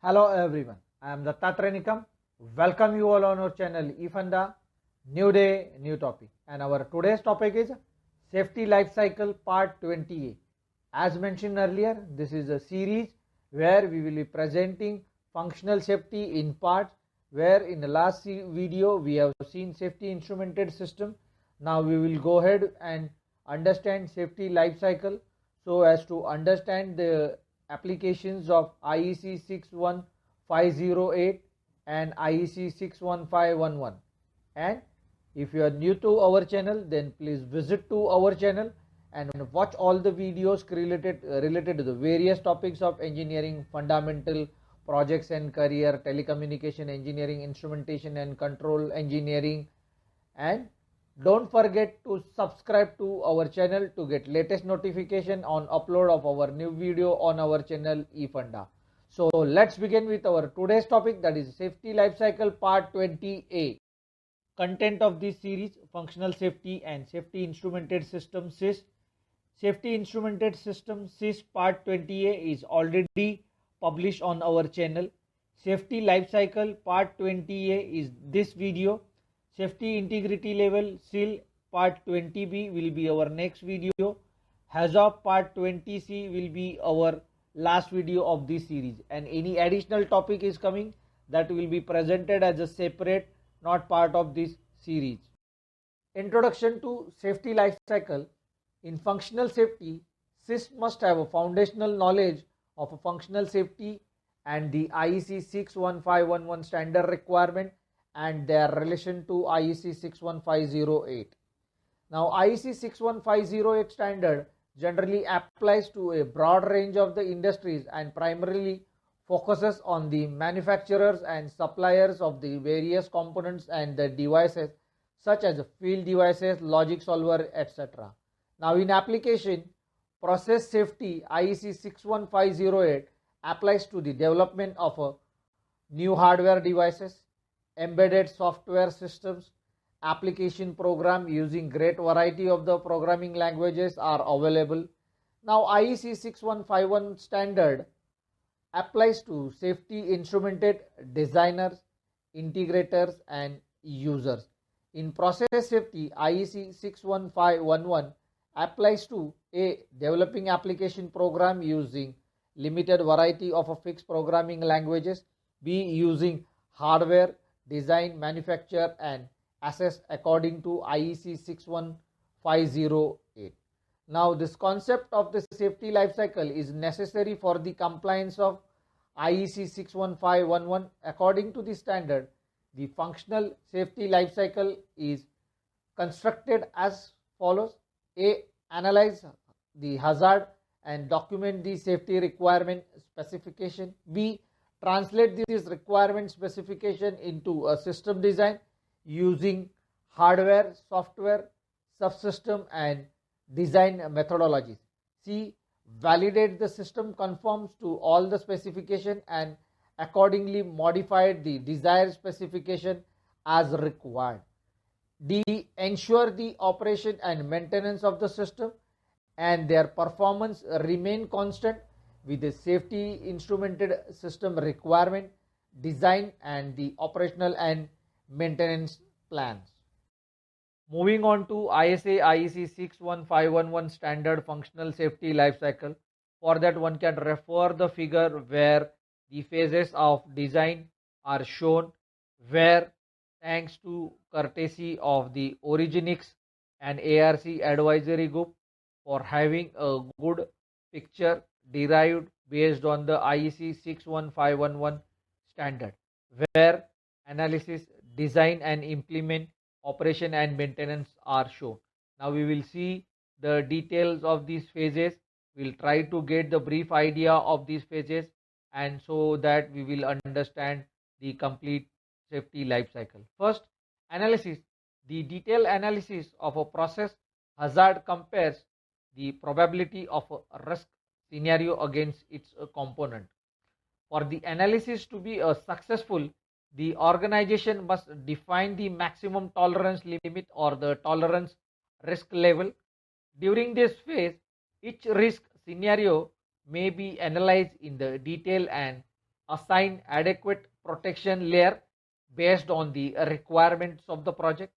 Hello everyone, I am Dattatrenikam. Welcome you all on our channel eFunda. New day, new topic. And our today's topic is Safety Life Cycle Part 20A. As mentioned earlier, this is a series where we will be presenting functional safety in parts, where in the last video we have seen safety instrumented system. Now we will go ahead and understand safety life cycle so as to understand the applications of IEC 61508 and IEC 61511. And if you are new to our channel, then please visit to our channel and watch all the videos related to the various topics of engineering, fundamental, projects and career, telecommunication engineering, instrumentation and control engineering. And don't forget to subscribe to our channel to get latest notification on upload of our new video on our channel eFunda. So let's begin with our today's topic, that is Safety Lifecycle Part 20A. Content of this series: Functional Safety and Safety Instrumented System SIS. Safety Instrumented System SIS Part 20A is already published on our channel. Safety Lifecycle Part 20A is this video. Safety Integrity Level SIL Part 20B will be our next video. HAZOP Part 20C will be our last video of this series, and any additional topic is coming that will be presented as a separate, not part of this series. Introduction to Safety Life Cycle. In functional safety, SIS must have a foundational knowledge of a functional safety and the IEC 61511 standard requirement and their relation to IEC 61508. Now IEC 61508 standard generally applies to a broad range of the industries and primarily focuses on the manufacturers and suppliers of the various components and the devices such as field devices, logic solver, etc. Now in application, process safety IEC 61508 applies to the development of a new hardware devices, embedded software systems, application program using great variety of the programming languages are available. Now IEC 6151 standard applies to safety instrumented designers, integrators and users. In process safety, IEC 61511 applies to A. Developing application program using limited variety of a fixed programming languages, B. Using hardware, design, manufacture and assess according to IEC 61508. Now this concept of the safety life cycle is necessary for the compliance of IEC 61511. According to the standard, the functional safety life cycle is constructed as follows: A. Analyze the hazard and document the safety requirement specification. B. Translate this requirement specification into a system design using hardware, software, subsystem and design methodologies. C. Validate the system conforms to all the specification and accordingly modify the desired specification as required. D. Ensure the operation and maintenance of the system and their performance remain constant with the safety instrumented system requirement, design and the operational and maintenance plans. Moving on to ISA IEC 61511 standard functional safety life cycle. For that, one can refer the figure where the phases of design are shown, where thanks to courtesy of the Originix and ARC advisory group for having a good picture derived based on the IEC 61511 standard, where analysis, design and implement, operation and maintenance are shown. Now we will see the details of these phases. We'll try to get the brief idea of these phases, and so that we will understand the complete safety life cycle. First, analysis. The detailed analysis of a process hazard compares the probability of a risk scenario against its component. For the analysis to be successful, the organization must define the maximum tolerance limit or the tolerance risk level. During this phase, each risk scenario may be analyzed in the detail and assign adequate protection layer based on the requirements of the project.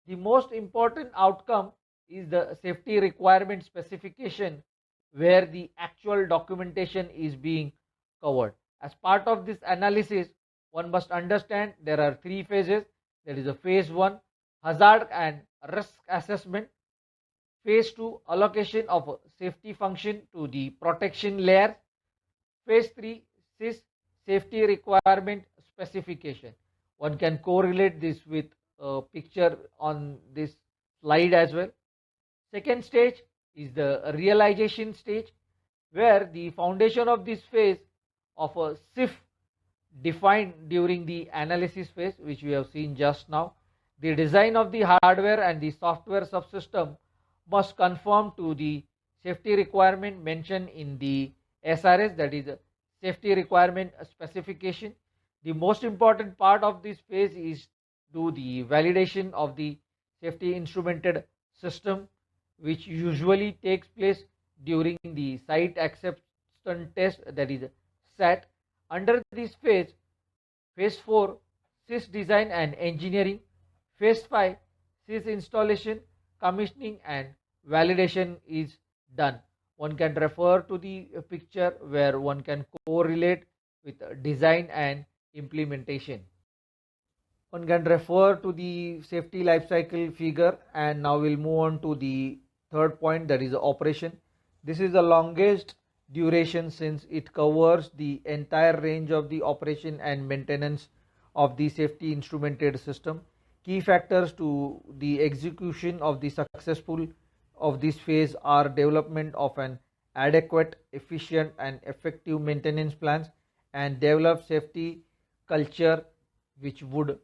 The most important outcome is the safety requirement specification, where the actual documentation is being covered. As part of this analysis, one must understand there are three phases. There is a phase 1, hazard and risk assessment; phase 2, allocation of a safety function to the protection layer; phase 3, SIS, safety requirement specification. One can correlate this with a picture on this slide as well. Second stage is the realization stage, where the foundation of this phase of a SIF defined during the analysis phase, which we have seen just now. The design of the hardware and the software subsystem must conform to the safety requirement mentioned in the SRS, that is a safety requirement specification. The most important part of this phase is do the validation of the safety instrumented system, which usually takes place during the site acceptance test, that is SAT. Under this phase, phase 4, SIS design and engineering; phase 5, SIS installation, commissioning and validation is done. One can refer to the picture where one can correlate with design and implementation. One can refer to the safety life cycle figure, and now we'll move on to the third point, that is operation. This is the longest duration since it covers the entire range of the operation and maintenance of the safety instrumented system. Key factors to the execution of the successful of this phase are development of an adequate, efficient and effective maintenance plans, and develop safety culture which would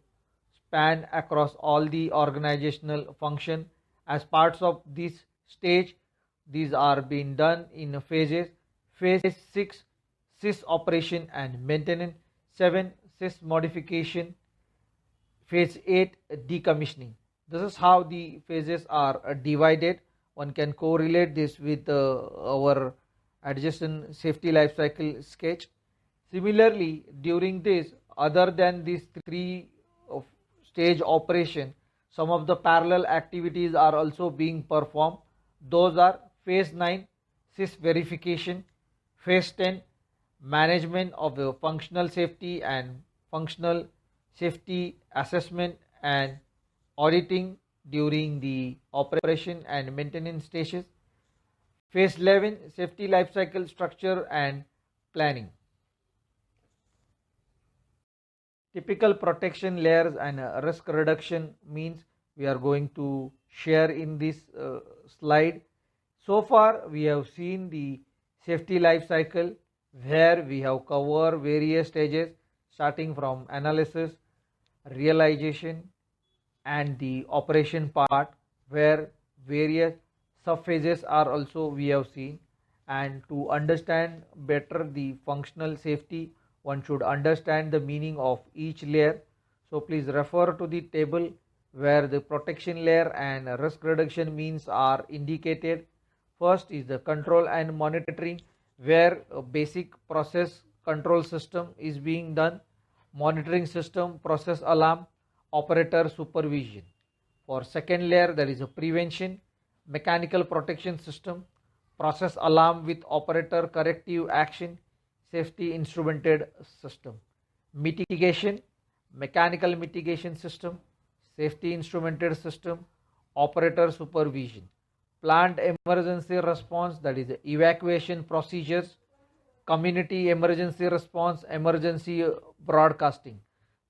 span across all the organizational function. As parts of this stage, these are being done in phases. Phase 6, SIS operation and maintenance; 7, SIS modification; phase 8, decommissioning. This is how the phases are divided. One can correlate this with our adjacent safety life cycle sketch. Similarly, during this, other than these three stage operation, some of the parallel activities are also being performed. Those are phase 9, SIS verification; phase 10, management of the functional safety and functional safety assessment and auditing during the operation and maintenance stages; phase 11, safety life cycle structure and planning. Typical protection layers and risk reduction means we are going to share in this slide. So far we have seen the safety life cycle, where we have covered various stages starting from analysis, realization and the operation part, where various subphases are also we have seen. And to understand better the functional safety, one should understand the meaning of each layer. So please refer to the table where the protection layer and risk reduction means are indicated. First is the control and monitoring, where a basic process control system is being done, monitoring system, process alarm, operator supervision. For second layer, there is a prevention, mechanical protection system, process alarm with operator corrective action, safety instrumented system. Mitigation, mechanical mitigation system, safety instrumented system, operator supervision. Planned emergency response, that is evacuation procedures, community emergency response, emergency broadcasting.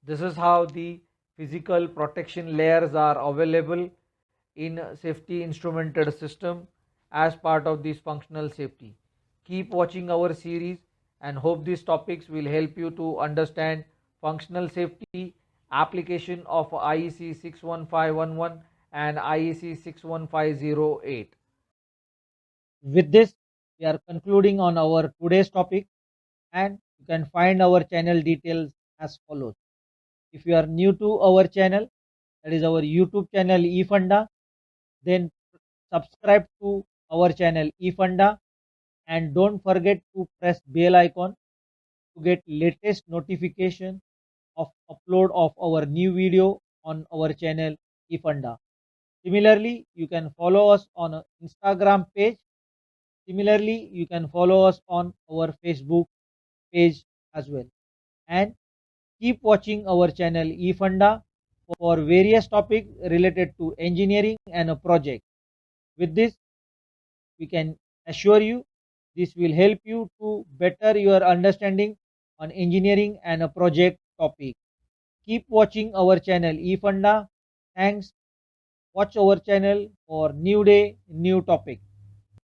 This is how the physical protection layers are available in safety instrumented system as part of this functional safety. Keep watching our series and hope these topics will help you to understand functional safety, application of IEC 61511 and IEC 61508. With this, we are concluding on our today's topic, and you can find our channel details as follows. If you are new to our channel, that is our YouTube channel eFunda, then subscribe to our channel eFunda and don't forget to press bell icon to get latest notification of upload of our new video on our channel eFunda. Similarly, you can follow us on a Instagram page. Similarly, you can follow us on our Facebook page as well. And keep watching our channel eFunda for various topics related to engineering and a project. With this, we can assure you this will help you to better your understanding on engineering and a project topic. Keep watching our channel eFunda. Thanks. Watch our channel for new day, new topic.